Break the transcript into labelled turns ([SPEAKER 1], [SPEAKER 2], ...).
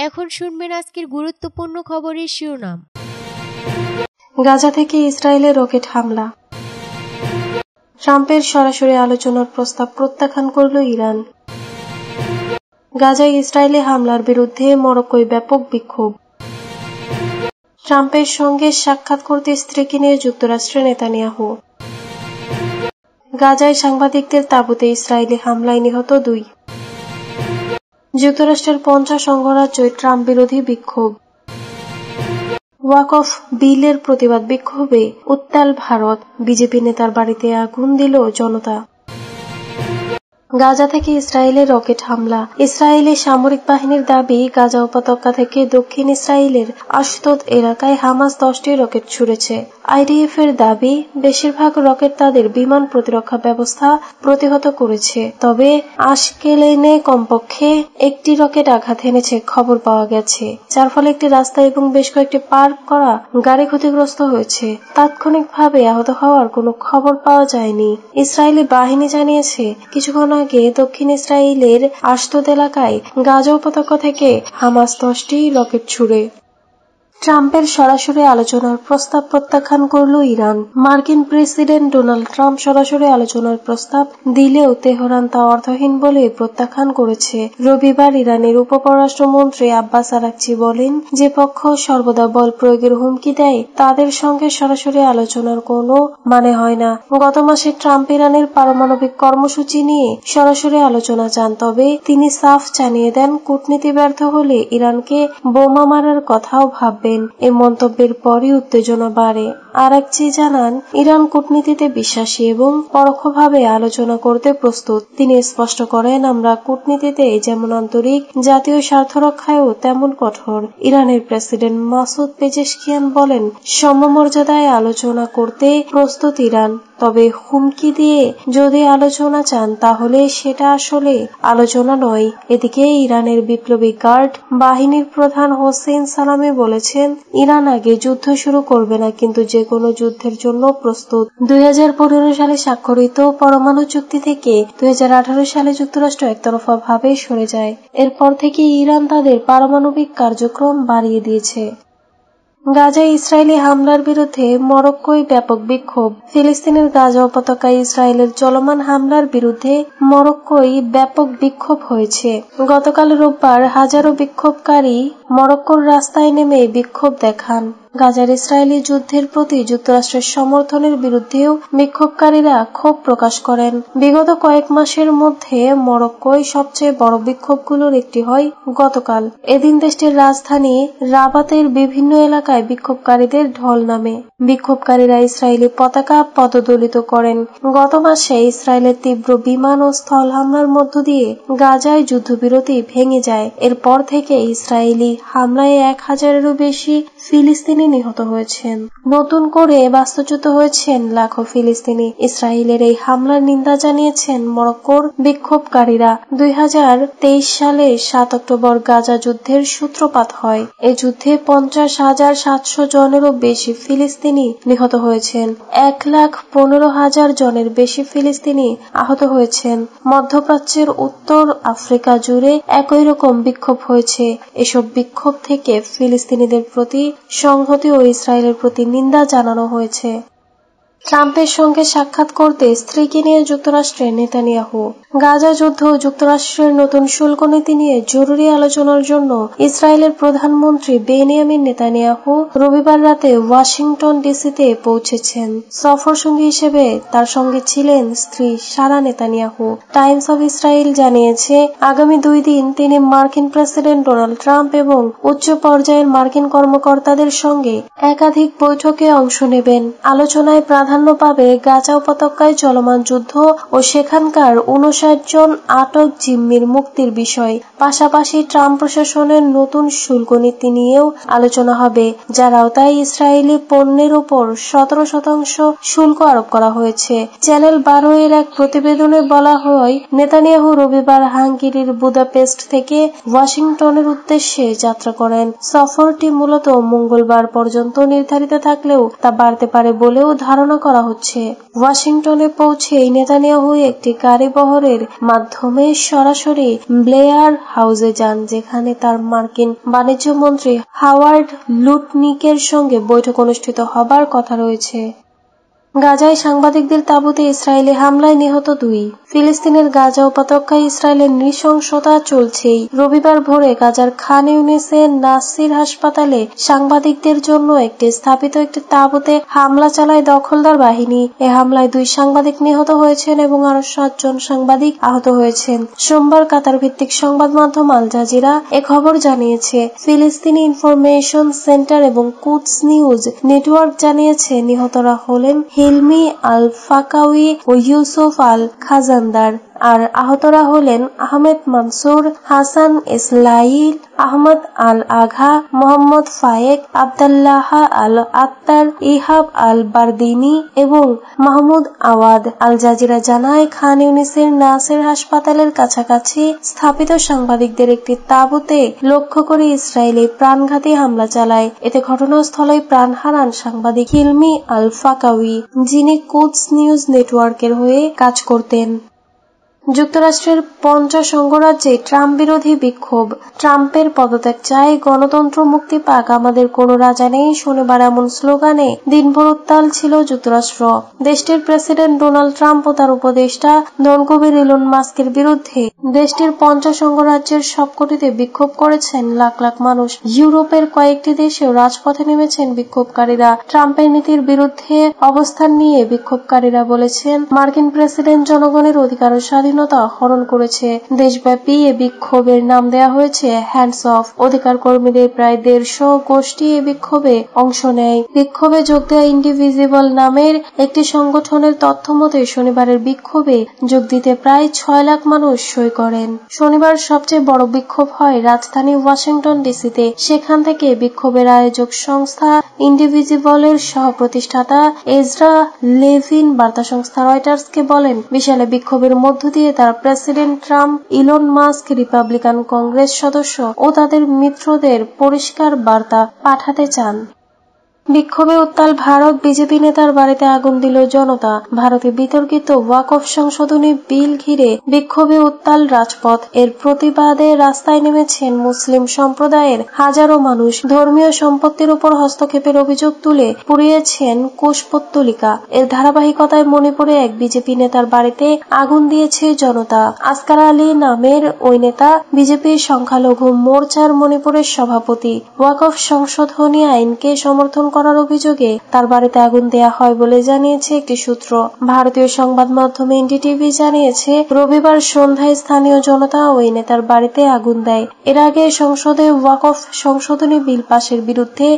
[SPEAKER 1] এখন শুনবেন আজকের গুরুত্বপূর্ণ খবরের শিরোনাম।
[SPEAKER 2] গাজা থেকে ইসরায়েলের রকেট হামলা। ট্রাম্পের সরাসরি আলোচনার প্রস্তাব প্রত্যাখ্যান করল ইরান। গাজায় ইসরায়েলি হামলার বিরুদ্ধে মরক্কোয় ব্যাপক বিক্ষোভ। ট্রাম্পের সঙ্গে সাক্ষাৎ করতে স্ত্রীকে নিয়ে যুক্তরাষ্ট্রে নেতানিয়াহু। গাজায় সাংবাদিকদের তাঁবুতে ইসরায়েলি হামলায় নিহত 2। যুক্তরাষ্ট্রের 50 অঙ্গরাজ্যে ট্রাম্প বিরোধী বিক্ষোভ। ওয়াকফ বিলের প্রতিবাদ বিক্ষোভে উত্তাল ভারত, বিজেপি নেতার বাড়িতে আগুন দিল জনতা। গাজা থেকে ইসরায়েলের রকেট হামলা। ইসরায়েলি সামরিক বাহিনীর দাবি, গাজা উপত্যকা থেকে দক্ষিণ ইসরায়েলের আশদোদ এলাকায় হামাস 10টি রকেট ছুড়েছে। আইডিএফ এর দাবি, বেশিরভাগ রকেট তাদের বিমান প্রতিরক্ষা ব্যবস্থা প্রতিহত করেছে, তবে আশকেলনে কমপক্ষে 1টি রকেট আঘাত এনেছে খবর পাওয়া গেছে, যার ফলে একটি রাস্তা এবং বেশ কয়েকটি পার্ক করা গাড়ি ক্ষতিগ্রস্ত হয়েছে। তাৎক্ষণিকভাবে আহত হওয়ার কোনো খবর পাওয়া যায়নি। ইসরায়েলি বাহিনী জানিয়েছে, কিছুক্ষণ আগে দক্ষিণ ইসরায়েলের আশদোদ এলাকায় গাজা উপত্যকা থেকে হামাস 10টি রকেট ছুড়ে। ট্রাম্পের সরাসরি আলোচনার প্রস্তাব প্রত্যাখ্যান করল ইরান। মার্কিন প্রেসিডেন্ট ডোনাল্ড ট্রাম্প সরাসরি আলোচনার প্রস্তাব দিলেও তেহরান তা অর্থহীন বলে প্রত্যাখ্যান করেছে। রবিবার ইরানের উপপররাষ্ট্রমন্ত্রী আব্বাস আরাকচি বলেন, যে পক্ষ সর্বদা বল প্রয়োগের হুমকি দেয় তাদের সঙ্গে সরাসরি আলোচনার কোনো মানে হয় না। গত মাসে ট্রাম্প ইরানের পারমাণবিক কর্মসূচি নিয়ে সরাসরি আলোচনা চান, তবে তিনি সাফ জানিয়ে দেন, কূটনীতি ব্যর্থ হলে ইরানকে বোমা মারার কথাও ভাববেন। এই মন্তব্যের পরই উত্তেজনা বাড়ে। আরাকচি জানান, ইরান কূটনীতিতে বিশ্বাসী এবং পরোক্ষভাবে আলোচনা করতে প্রস্তুত। তিনি স্পষ্ট করেন, আমরা কূটনীতিতে যেমন আন্তরিক, জাতীয় স্বার্থ রক্ষায়ও তেমন কঠোর। ইরানের প্রেসিডেন্ট মাসুদ পেজেশকিয়ান বলেন, সমমর্যাদায় আলোচনা করতে প্রস্তুত ইরান, তবে হুমকি দিয়ে যদি আলোচনা চান তাহলে সেটা আসলে আলোচনা নয়। এদিকে ইরানের বিপ্লবী গার্ড বাহিনীর প্রধান হোসেন সালামি বলেছেন, ইরান আগে যুদ্ধ শুরু করবে না, কিন্তু যে কোনো যুদ্ধের জন্য প্রস্তুত। 2015 সালে স্বাক্ষরিত পরমাণু চুক্তি থেকে 2018 সালে যুক্তরাষ্ট্র একতরফাভাবে সরে যায়। এরপর থেকে ইরান তাদের পারমাণবিক কার্যক্রম বাড়িয়ে দিয়েছে। গাজায় ইসরায়েলি হামলার বিরুদ্ধে মরক্কোয় ব্যাপক বিক্ষোভ। ফিলিস্তিনের গাজা উপত্যকায় ইসরায়েলের চলমান হামলার বিরুদ্ধে মরক্কোয় ব্যাপক বিক্ষোভ হয়েছে। গতকাল রোববার হাজারো বিক্ষোভকারী মরক্কোর রাস্তায় নেমে বিক্ষোভ দেখান। গাজার ইসরায়েলি যুদ্ধের প্রতি যুক্তরাষ্ট্রের সমর্থনের বিরুদ্ধেও বিক্ষোভকারীরা ক্ষোভ প্রকাশ করেন। বিগত কয়েক মাসের মধ্যে মরক্কোয় সবচেয়ে বড় বিক্ষোভগুলোর একটি হয় গতকাল। এদিন দেশটির রাজধানী রাবাতের বিভিন্ন এলাকায় বিক্ষোভকারীদের ঢল নামে। বিক্ষোভকারীরা ইসরায়েলি পতাকা পদদলিত করেন। গত মাসে ইসরায়েলের তীব্র বিমান ও স্থল হামলার মধ্য দিয়ে গাজায় যুদ্ধবিরতি ভেঙে যায়। এরপর থেকে ইসরায়েলি হামলায় 1000-এরও বেশি ফিলিস্তিনি নিহত হয়েছেন। নতুন করে বাস্তুচ্যুত হয়েছেন লাখো ফিলিস্তিনি। ইসরায়েলের এই হামলার নিন্দা জানিয়েছেন মরক্কোর বিক্ষোভকারীরা। 2023 সালে 7 অক্টোবর গাজা যুদ্ধের সূত্রপাত হয়। এই যুদ্ধে 50,700 জনেরও বেশি ফিলিস্তিনি নিহত হয়েছেন। 1,15,000 জনের বেশি ফিলিস্তিনি আহত হয়েছেন। মধ্যপ্রাচ্যের উত্তর আফ্রিকা জুড়ে একই রকম বিক্ষোভ হয়েছে। এসব বিক্ষোভ থেকে ফিলিস্তিনিদের প্রতি সংহতি ও ইসরায়েলের প্রতি নিন্দা জানানো হয়েছে। ট্রাম্পের সঙ্গে সাক্ষাৎ করতে স্ত্রীকে নিয়ে যুক্তরাষ্ট্রে নেতানিয়াহু। গাজা যুদ্ধ ও যুক্তরাষ্ট্রের নতুন শুল্ক নীতি নিয়ে জরুরি আলোচনার জন্য ইসরায়েলের প্রধানমন্ত্রী বেনিয়ামিন নেতানিয়াহু রবিবার রাতে ওয়াশিংটন ডিসিতে পৌঁছেছেন। সফর সঙ্গী হিসেবে তার সঙ্গে ছিলেন স্ত্রী সারা নেতানিয়াহু। টাইমস অব ইসরায়েল জানিয়েছে, আগামী 2 দিন তিনি মার্কিন প্রেসিডেন্ট ডোনাল্ড ট্রাম্প এবং উচ্চ পর্যায়ের মার্কিন কর্মকর্তাদের সঙ্গে একাধিক বৈঠকে অংশ নেবেন। আলোচনায় প্রাধান্য পাবে গাজা উপত্যকায় চলমান যুদ্ধ ও সেখানকার 59 জন আটক জিম্মির মুক্তির বিষয়। পাশাপাশি ট্রাম্প প্রশাসনের নতুন শুল্ক নীতি নিয়েও আলোচনা হবে, যার আওতায় ইসরায়েলি পণ্যের উপর 17% শুল্ক আরোপ করা হয়েছে। চ্যানেল 12 এর এক প্রতিবেদনে বলা হয়, নেতানিয়াহু রবিবার হাঙ্গেরির বুদাপেস্ট থেকে ওয়াশিংটনের উদ্দেশ্যে যাত্রা করেন। সফরটি মূলত মঙ্গলবার পর্যন্ত নির্ধারিত থাকলেও তা বাড়তে পারে বলেও ধারণা করা হচ্ছে। ওয়াশিংটনে পৌঁছে নেতানিয়াহু একটি গাড়ি বহরের মাধ্যমে সরাসরি ব্লেয়ার হাউসে যান, যেখানে তার মার্কিন বাণিজ্য মন্ত্রী হাওয়ার্ড লুটনিকের সঙ্গে বৈঠক অনুষ্ঠিত হবার কথা রয়েছে। গাজায় সাংবাদিকদের তাঁবুতে ইসরায়েলি হামলায় নিহত 2। ফিলিস্তিনের গাজা উপত্যকায় ইসরায়েলের নৃশংসতা চলছেই। রবিবার ভোরে গাজার খান ইউনিসের নাসির হাসপাতালে সাংবাদিকদের জন্য স্থাপিত একটি তাঁবুতে হামলা চালায় দখলদার বাহিনী। এ হামলায় 2 সাংবাদিক নিহত হয়েছেন এবং আরো 7 জন সাংবাদিক আহত হয়েছেন। সোমবার কাতার ভিত্তিক সংবাদ মাধ্যম আল জাজিরা এ খবর জানিয়েছে। ফিলিস্তিনি ইনফরমেশন সেন্টার এবং কুদস নিউজ নেটওয়ার্ক জানিয়েছে নিহতরা হলেন হিলমি আল ফাকাউই ও ইউসুফ আল খাজানদার, আর আহতরা হলেন আহমেদ মানসুর, হাসান ইসলাইল, আহমদ আল আঘা, মোহাম্মদ ফায়েক, আবদুল্লাহ আল আত্তার, ইহাব আল বারদিনী এবং মাহমুদ আওয়াদ। আল জাজিরা জানায়, খান ইউনিসের নাসের হাসপাতালের কাছাকাছি স্থাপিত সাংবাদিকদের একটি তাঁবুতে লক্ষ্য করে ইসরায়েলি প্রাণঘাতী হামলা চালায়। এতে ঘটনাস্থলেই প্রাণ হারান সাংবাদিক হিলমি আল ফাকাউই, যিনি কুদস নিউজ নেটওয়ার্কের হয়ে কাজ করতেন। যুক্তরাষ্ট্রের 50 অঙ্গরাজ্যে ট্রাম্প বিরোধী বিক্ষোভ। ট্রাম্পের পদত্যাগ চাই, গণতন্ত্র মুক্তি পাক, আমাদের কোনো রাজা নেই। শনিবার এমন স্লোগানে দিনভর উত্তাল ছিল যুক্তরাষ্ট্র। দেশটির প্রেসিডেন্ট ডোনাল্ড ট্রাম্প ও তার উপদেষ্টা ধনকুবের ইলন মাস্কের বিরুদ্ধে দেশটির 50 অঙ্গরাজ্যের সবকটিতে বিক্ষোভ করেছেন লাখ লাখ মানুষ। ইউরোপের কয়েকটি দেশেও রাজপথে নেমেছেন বিক্ষোভকারীরা। ট্রাম্পের নীতির বিরুদ্ধে অবস্থান নিয়ে বিক্ষোভকারীরা বলেছেন, মার্কিন প্রেসিডেন্ট জনগণের অধিকার ও স্বাধীনতা হরণ করেছে। দেশব্যাপী এ বিক্ষোভের নাম দেয়া হয়েছে হ্যান্ডস অফ। অধিকার কর্মীদের প্রায় 150 গোষ্ঠী এ বিক্ষোভে অংশ নেয়। বিক্ষোভে যোগ দেয়া ইন্ডিভিজিবল নামের একটি সংগঠনের তথ্য মতে শনিবারের বিক্ষোভে যোগ দিতে প্রায় 6 লাখ মানুষ সই করেন। শনিবার সবচেয়ে বড় বিক্ষোভ হয় রাজধানী ওয়াশিংটন ডিসিতে। সেখান থেকে বিক্ষোভের আয়োজক সংস্থা ইন্ডিভিজিবলের সহ-প্রতিষ্ঠাতা এজরা লেভিন বার্তা সংস্থা রয়টার্সকে বলেন, বিশাল বিক্ষোভের মধ্য দিয়ে তারা president Trump, Elon Musk, Republican Congress সদস্য ও তাদের মিত্রদের পরিষ্কার বার্তা পাঠাতে চান। বিক্ষোভে উত্তাল ভারত। বিজেপি নেতার বাড়িতে আগুন দিল জনতা। ভারতে বিতর্কিত ওয়াকফ সংশোধনী বিল ঘিরে বিক্ষোভে উত্তাল রাজপথ। এর প্রতিবাদে রাস্তায় নেমেছেন মুসলিম সম্প্রদায়ের হাজারো মানুষ। ধর্মীয় সম্পত্তির উপর হস্তক্ষেপের অভিযোগ তুলে পুড়িয়েছেন কুশপুত্তলিকা। এর ধারাবাহিকতায় মণিপুরে এক বিজেপি নেতার বাড়িতে আগুন দিয়েছে জনতা। আসকার আলী নামের ওই নেতা বিজেপির সংখ্যালঘু মোর্চার মণিপুরের সভাপতি। ওয়াকফ সংশোধনী আইনকে সমর্থন করার অভিযোগে তার বাড়িতে আগুন দেয়া হয় বলে জানিয়েছে একটি সূত্র। ভারতীয় সংবাদ মাধ্যম এনডিটিভি জানিয়েছে, রবিবার সন্ধ্যায় স্থানীয় জনতা ওই নেতার বাড়িতে আগুন দেয়। এর আগে সংসদে ওয়াকফ সংশোধনী বিল পাশের বিরুদ্ধে